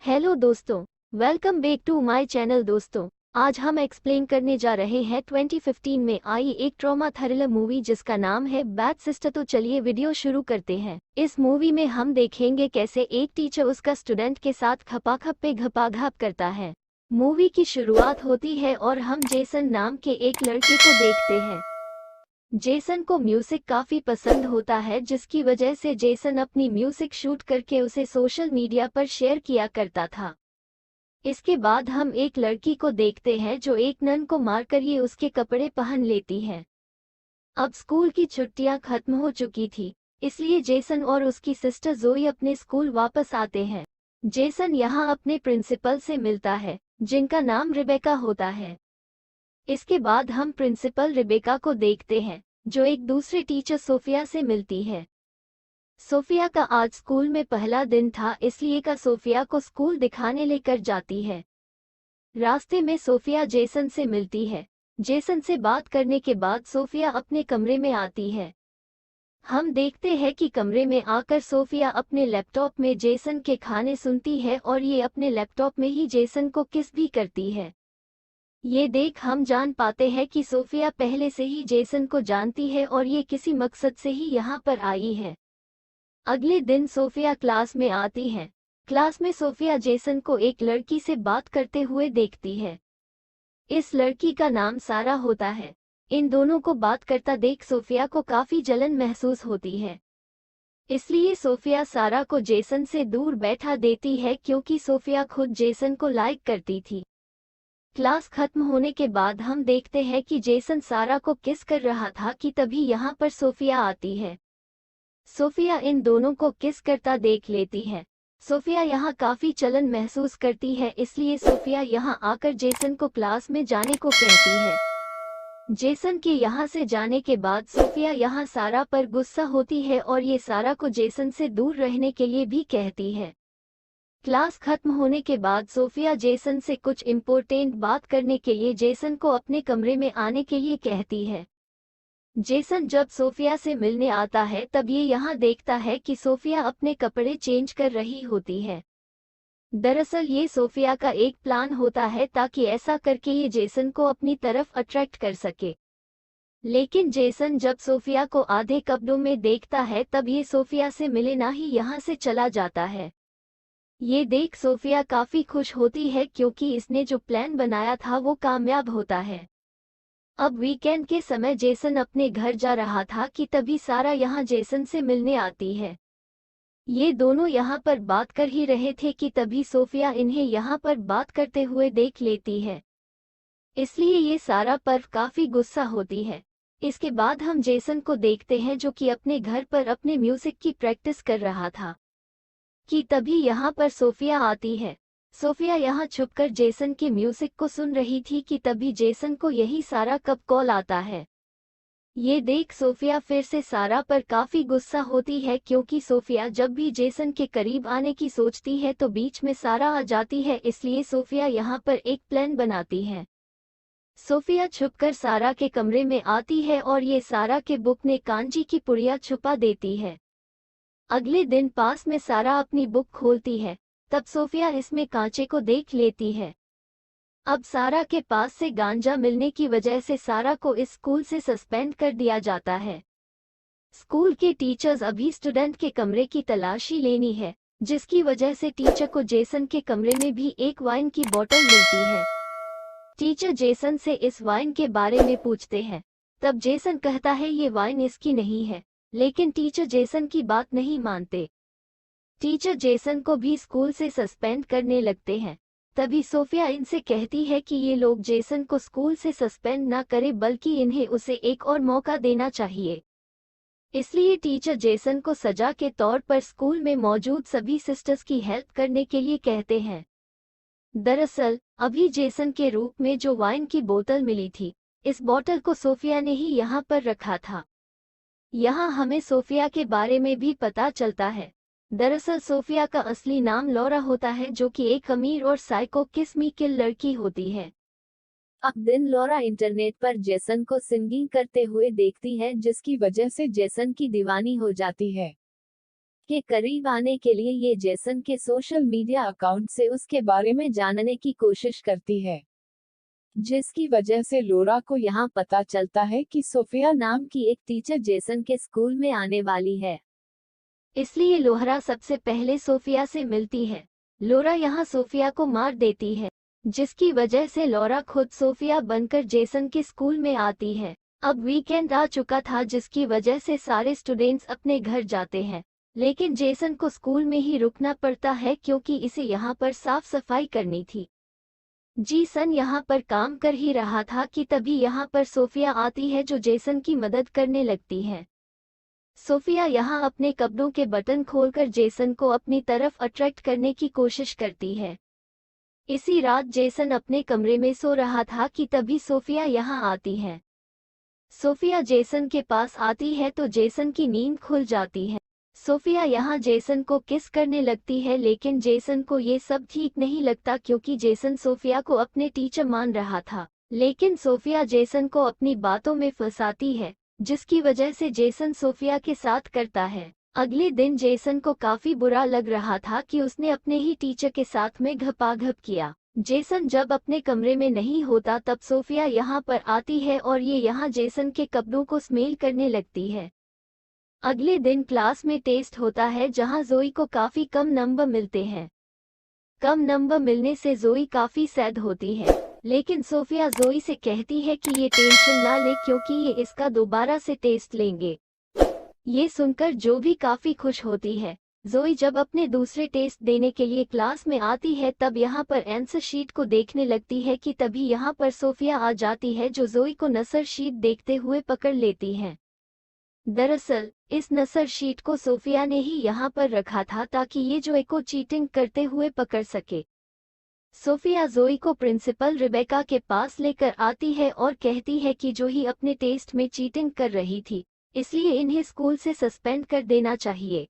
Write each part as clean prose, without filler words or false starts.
Hello दोस्तों, welcome back to my channel. दोस्तों, आज हम एक्सप्लेन करने जा रहे हैं 2015 में आई एक ट्रॉमा थ्रिलर मूवी जिसका नाम है बैड सिस्टर। तो चलिए वीडियो शुरू करते हैं। इस मूवी में हम देखेंगे कैसे एक टीचर उसका स्टूडेंट के साथ खपाखप पे घपाघप करता है। मूवी की शुरुआत होती है और हम जेसन नाम के एक लड़के को देखते हैं। जेसन को म्यूजिक काफी पसंद होता है, जिसकी वजह से जेसन अपनी म्यूजिक शूट करके उसे सोशल मीडिया पर शेयर किया करता था। इसके बाद हम एक लड़की को देखते हैं जो एक नन को मारकर ये उसके कपड़े पहन लेती है। अब स्कूल की छुट्टियां खत्म हो चुकी थी, इसलिए जेसन और उसकी सिस्टर जोई अपने स्कूल वापस आते हैं। जेसन यहाँ अपने प्रिंसिपल से मिलता है, जिनका नाम रिबेका होता है। इसके बाद हम प्रिंसिपल रिबेका को देखते हैं, जो एक दूसरे टीचर सोफिया से मिलती है। सोफिया का आज स्कूल में पहला दिन था, इसलिए का सोफिया को स्कूल दिखाने लेकर जाती है। रास्ते में सोफिया जेसन से मिलती है। जेसन से बात करने के बाद सोफिया अपने कमरे में आती है। हम देखते हैं कि कमरे में आकर सोफिया अपने लैपटॉप में जेसन के खाने सुनती है और ये अपने लैपटॉप में ही जेसन को किस भी करती है। ये देख हम जान पाते हैं कि सोफिया पहले से ही जेसन को जानती है और ये किसी मकसद से ही यहाँ पर आई है। अगले दिन सोफिया क्लास में आती है। क्लास में सोफिया जेसन को एक लड़की से बात करते हुए देखती है। इस लड़की का नाम सारा होता है। इन दोनों को बात करता देख सोफिया को काफी जलन महसूस होती है। इसलिए सोफिया सारा को जेसन से दूर बैठा देती है, क्योंकि सोफिया खुद जेसन को लाइक करती थी। क्लास खत्म होने के बाद हम देखते हैं कि जेसन सारा को किस कर रहा था कि तभी यहाँ पर सोफिया आती है। सोफिया इन दोनों को किस करता देख लेती है। सोफिया यहाँ काफी जलन महसूस करती है, इसलिए सोफिया यहाँ आकर जेसन को क्लास में जाने को कहती है। जेसन के यहाँ से जाने के बाद सोफिया यहाँ सारा पर गुस्सा होती है और ये सारा को जेसन से दूर रहने के लिए भी कहती है। क्लास खत्म होने के बाद सोफिया जेसन से कुछ इम्पोर्टेंट बात करने के लिए जेसन को अपने कमरे में आने के लिए कहती है। जेसन जब सोफिया से मिलने आता है तब ये यहाँ देखता है कि सोफिया अपने कपड़े चेंज कर रही होती है। दरअसल ये सोफिया का एक प्लान होता है, ताकि ऐसा करके ये जेसन को अपनी तरफ अट्रैक्ट कर सके। लेकिन जेसन जब सोफिया को आधे कपड़ों में देखता है तब ये सोफिया से मिले ना ही यहाँ से चला जाता है। ये देख सोफिया काफी खुश होती है, क्योंकि इसने जो प्लान बनाया था वो कामयाब होता है। अब वीकेंड के समय जेसन अपने घर जा रहा था कि तभी सारा यहाँ जेसन से मिलने आती है। ये दोनों यहाँ पर बात कर ही रहे थे कि तभी सोफिया इन्हें यहाँ पर बात करते हुए देख लेती है। इसलिए ये सारा पर काफी गुस्सा होती है। इसके बाद हम जेसन को देखते हैं, जो कि अपने घर पर अपने म्यूजिक की प्रैक्टिस कर रहा था कि तभी यहाँ पर सोफिया आती है। सोफिया यहाँ छुपकर जेसन के म्यूजिक को सुन रही थी कि तभी जेसन को यही सारा कब कॉल आता है। ये देख सोफिया फिर से सारा पर काफी गुस्सा होती है, क्योंकि सोफिया जब भी जेसन के करीब आने की सोचती है तो बीच में सारा आ जाती है। इसलिए सोफिया यहाँ पर एक प्लान बनाती है। सोफिया छुपकर सारा के कमरे में आती है और ये सारा के बुक में कांजी की पुड़िया छुपा देती है। अगले दिन पास में सारा अपनी बुक खोलती है, तब सोफिया इसमें कांचे को देख लेती है। अब सारा के पास से गांजा मिलने की वजह से सारा को इस स्कूल से सस्पेंड कर दिया जाता है। स्कूल के टीचर्स अभी स्टूडेंट के कमरे की तलाशी लेनी है, जिसकी वजह से टीचर को जेसन के कमरे में भी एक वाइन की बोतल मिलती है। टीचर जेसन से इस वाइन के बारे में पूछते हैं, तब जेसन कहता है ये वाइन इसकी नहीं है, लेकिन टीचर जेसन की बात नहीं मानते। टीचर जेसन को भी स्कूल से सस्पेंड करने लगते हैं। तभी सोफिया इनसे कहती है कि ये लोग जेसन को स्कूल से सस्पेंड ना करें, बल्कि इन्हें उसे एक और मौका देना चाहिए। इसलिए टीचर जेसन को सजा के तौर पर स्कूल में मौजूद सभी सिस्टर्स की हेल्प करने के लिए कहते हैं। दरअसल अभी जेसन के रूप में जो वाइन की बोतल मिली थी, इस बोतल को सोफिया ने ही यहाँ पर रखा था। यहाँ हमें सोफिया के बारे में भी पता चलता है। दरअसल सोफिया का असली नाम लौरा होता है, जो कि एक अमीर और साइको किस्म की लड़की होती है। अब दिन लौरा इंटरनेट पर जेसन को सिंगिंग करते हुए देखती है, जिसकी वजह से जेसन की दीवानी हो जाती है। के करीब आने के लिए ये जेसन के सोशल मीडिया अकाउंट से उसके बारे में जानने की कोशिश करती है, जिसकी वजह से लोरा को यहाँ पता चलता है कि सोफिया नाम की एक टीचर जेसन के स्कूल में आने वाली है। इसलिए लोहरा सबसे पहले सोफिया से मिलती है। लोरा यहाँ सोफिया को मार देती है, जिसकी वजह से लोरा खुद सोफिया बनकर जेसन के स्कूल में आती है। अब वीकेंड आ चुका था, जिसकी वजह से सारे स्टूडेंट्स अपने घर जाते हैं, लेकिन जेसन को स्कूल में ही रुकना पड़ता है क्योंकि इसे यहाँ पर साफ सफाई करनी थी। जेसन यहाँ पर काम कर ही रहा था कि तभी यहाँ पर सोफिया आती है, जो जेसन की मदद करने लगती है। सोफिया यहाँ अपने कपड़ों के बटन खोलकर जेसन को अपनी तरफ अट्रैक्ट करने की कोशिश करती है। इसी रात जेसन अपने कमरे में सो रहा था कि तभी सोफिया यहाँ आती है। सोफिया जेसन के पास आती है तो जेसन की नींद खुल जाती है। सोफिया यहाँ जेसन को किस करने लगती है, लेकिन जेसन को ये सब ठीक नहीं लगता क्योंकि जेसन सोफिया को अपने टीचर मान रहा था। लेकिन सोफिया जेसन को अपनी बातों में फंसाती है, जिसकी वजह से जेसन सोफिया के साथ करता है। अगले दिन जेसन को काफी बुरा लग रहा था कि उसने अपने ही टीचर के साथ में घपाघप किया। जेसन जब अपने कमरे में नहीं होता तब सोफिया यहाँ पर आती है और ये यहाँ जेसन के कपड़ों को स्मेल करने लगती है। अगले दिन क्लास में टेस्ट होता है, जहाँ जोई को काफी कम नंबर मिलते हैं। कम नंबर मिलने से जोई काफी सैड होती है, लेकिन सोफिया जोई से कहती है कि ये टेंशन ना ले क्योंकि ये इसका दोबारा से टेस्ट लेंगे। ये सुनकर जो भी काफी खुश होती है। जोई जब अपने दूसरे टेस्ट देने के लिए क्लास में आती है तब यहाँ पर आंसर शीट को देखने लगती है कि तभी यहाँ पर सोफिया आ जाती है, जो जोई को नसर शीट देखते हुए पकड़ लेती है। दरअसल इस नसर शीट को सोफिया ने ही यहाँ पर रखा था ताकि ये जोई को चीटिंग करते हुए पकड़ सके। सोफिया जोई को प्रिंसिपल रिबेका के पास लेकर आती है और कहती है कि जोई अपने टेस्ट में चीटिंग कर रही थी, इसलिए इन्हें स्कूल से सस्पेंड कर देना चाहिए।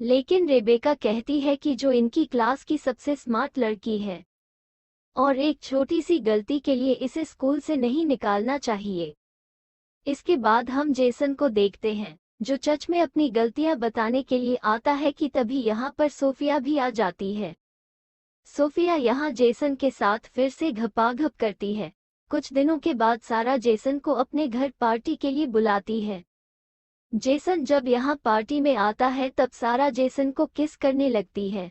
लेकिन रेबेका कहती है कि जो इनकी क्लास की सबसे स्मार्ट लड़की है और एक छोटी सी गलती के लिए इसे स्कूल से नहीं निकालना चाहिए। इसके बाद हम जेसन को देखते हैं, जो चर्च में अपनी गलतियां बताने के लिए आता है कि तभी यहाँ पर सोफिया भी आ जाती है। सोफिया यहाँ जेसन के साथ फिर से घपाघप करती है। कुछ दिनों के बाद सारा जेसन को अपने घर पार्टी के लिए बुलाती है। जेसन जब यहाँ पार्टी में आता है तब सारा जेसन को किस करने लगती है।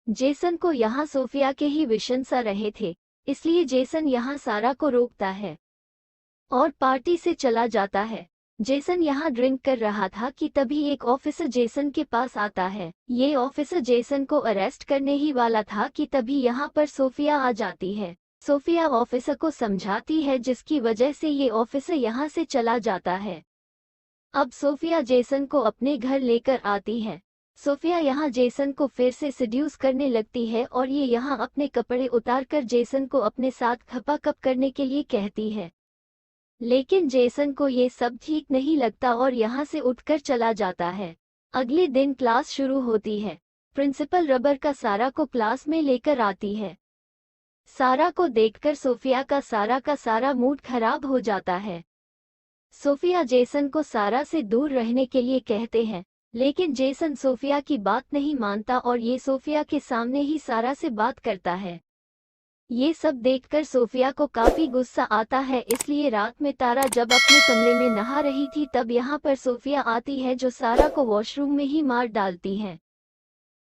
जेसन को यहाँ सोफिया के ही विशन सा रहे थे, इसलिए जेसन यहाँ सारा को रोकता है और पार्टी से चला जाता है। जेसन यहाँ ड्रिंक कर रहा था कि तभी एक ऑफिसर जेसन के पास आता है। ये ऑफिसर जेसन को अरेस्ट करने ही वाला था कि तभी यहाँ पर सोफिया आ जाती है। सोफिया ऑफिसर को समझाती है, जिसकी वजह से ये ऑफिसर यहाँ से चला जाता है। अब सोफिया जेसन को अपने घर लेकर आती है। सोफिया यहाँ जेसन को फिर से सिड्यूस करने लगती है और ये यहाँ अपने कपड़े उतारकर जेसन को अपने साथ खपाखप करने के लिए कहती है। लेकिन जेसन को ये सब ठीक नहीं लगता और यहाँ से उठकर चला जाता है। अगले दिन क्लास शुरू होती है। प्रिंसिपल रबर का सारा को क्लास में लेकर आती है। सारा को देखकर सोफिया का सारा मूड खराब हो जाता है। सोफिया जेसन को सारा से दूर रहने के लिए कहते हैं, लेकिन जेसन सोफिया की बात नहीं मानता और ये सोफिया के सामने ही सारा से बात करता है। ये सब देखकर सोफिया को काफी गुस्सा आता है, इसलिए रात में तारा जब अपने कमरे में नहा रही थी तब यहाँ पर सोफिया आती है, जो सारा को वॉशरूम में ही मार डालती है।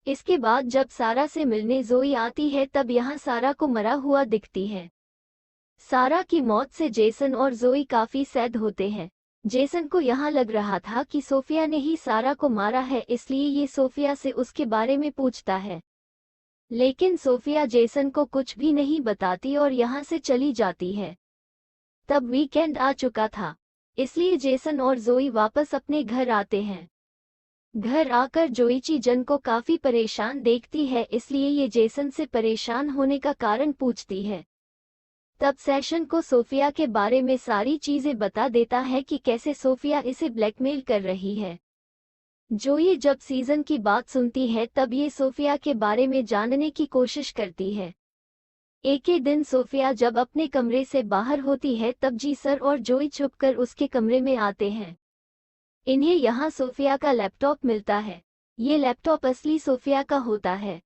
इसके बाद जब सारा से मिलने जोई आती है तब यहाँ सारा को मरा हुआ दिखती है। सारा की मौत से जेसन और जोई काफी सैड होते हैं। जेसन को यहाँ लग रहा था कि सोफिया ने ही सारा को मारा है, इसलिए ये सोफिया से उसके बारे में पूछता है। लेकिन सोफिया जेसन को कुछ भी नहीं बताती और यहाँ से चली जाती है। तब वीकेंड आ चुका था, इसलिए जेसन और जोई वापस अपने घर आते हैं। घर आकर जोईची जन को काफी परेशान देखती है, इसलिए ये जेसन से परेशान होने का कारण पूछती है। तब सेशन को सोफिया के बारे में सारी चीजें बता देता है कि कैसे सोफिया इसे ब्लैकमेल कर रही है। जोई जब सीजन की बात सुनती है तब ये सोफिया के बारे में जानने की कोशिश करती है। एक ही दिन सोफिया जब अपने कमरे से बाहर होती है तब जी सर और जोई छुपकर उसके कमरे में आते हैं। इन्हें यहाँ सोफिया का लैपटॉप मिलता है। ये लैपटॉप असली सोफिया का होता है।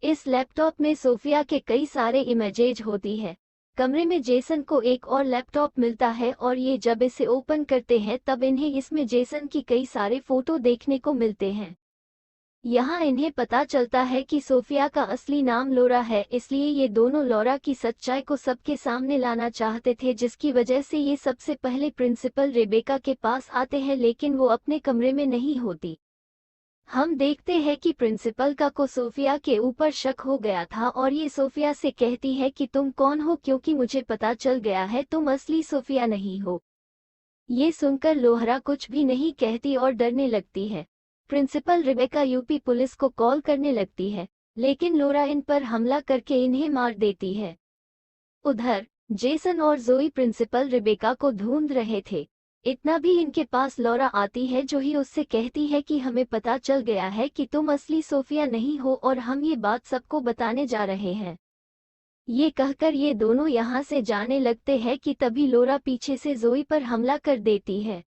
इस लैपटॉप में सोफिया के कई सारे इमेजेज होती है। कमरे में जेसन को एक और लैपटॉप मिलता है और ये जब इसे ओपन करते हैं तब इन्हें इसमें जेसन की कई सारे फोटो देखने को मिलते हैं। यहाँ इन्हें पता चलता है कि सोफिया का असली नाम लॉरा है, इसलिए ये दोनों लॉरा की सच्चाई को सबके सामने लाना चाहते थे, जिसकी वजह से ये सबसे पहले प्रिंसिपल रेबेका के पास आते हैं, लेकिन वो अपने कमरे में नहीं होती। हम देखते हैं कि प्रिंसिपल को सोफिया के ऊपर शक हो गया था और ये सोफिया से कहती है कि तुम कौन हो, क्योंकि मुझे पता चल गया है तुम असली सोफिया नहीं हो। ये सुनकर लोहरा कुछ भी नहीं कहती और डरने लगती है। प्रिंसिपल रिबेका यूपी पुलिस को कॉल करने लगती है, लेकिन लोरा इन पर हमला करके इन्हें मार देती है। उधर जेसन और जोई प्रिंसिपल रिबेका को ढूंढ रहे थे। इतना भी इनके पास लॉरा आती है, जो ही उससे कहती है कि हमें पता चल गया है कि तुम असली सोफिया नहीं हो और हम ये बात सबको बताने जा रहे हैं। ये कहकर ये दोनों यहाँ से जाने लगते हैं कि तभी लोरा पीछे से जोई पर हमला कर देती है।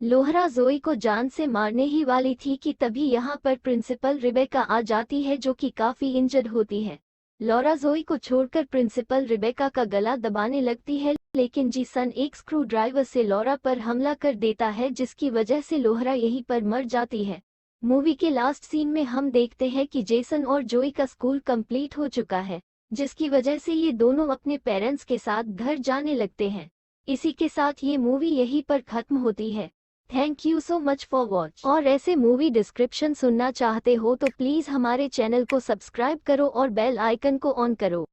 लोहरा जोई को जान से मारने ही वाली थी कि तभी यहाँ पर प्रिंसिपल रिबेका आ जाती है, जो कि काफी इंजर्ड होती है। लॉरा जोई को छोड़कर प्रिंसिपल रिबेका का गला दबाने लगती है, लेकिन जेसन एक स्क्रू ड्राइवर से लॉरा पर हमला कर देता है, जिसकी वजह से लोहरा यहीं पर मर जाती है। मूवी के लास्ट सीन में हम देखते हैं कि जेसन और जोई का स्कूल कंप्लीट हो चुका है, जिसकी वजह से ये दोनों अपने पेरेंट्स के साथ घर जाने लगते हैं। इसी के साथ ये मूवी यहीं पर खत्म होती है। Thank you so much for watch. और ऐसे मूवी डिस्क्रिप्शन सुनना चाहते हो तो प्लीज़ हमारे चैनल को सब्सक्राइब करो और बेल आइकन को ऑन करो।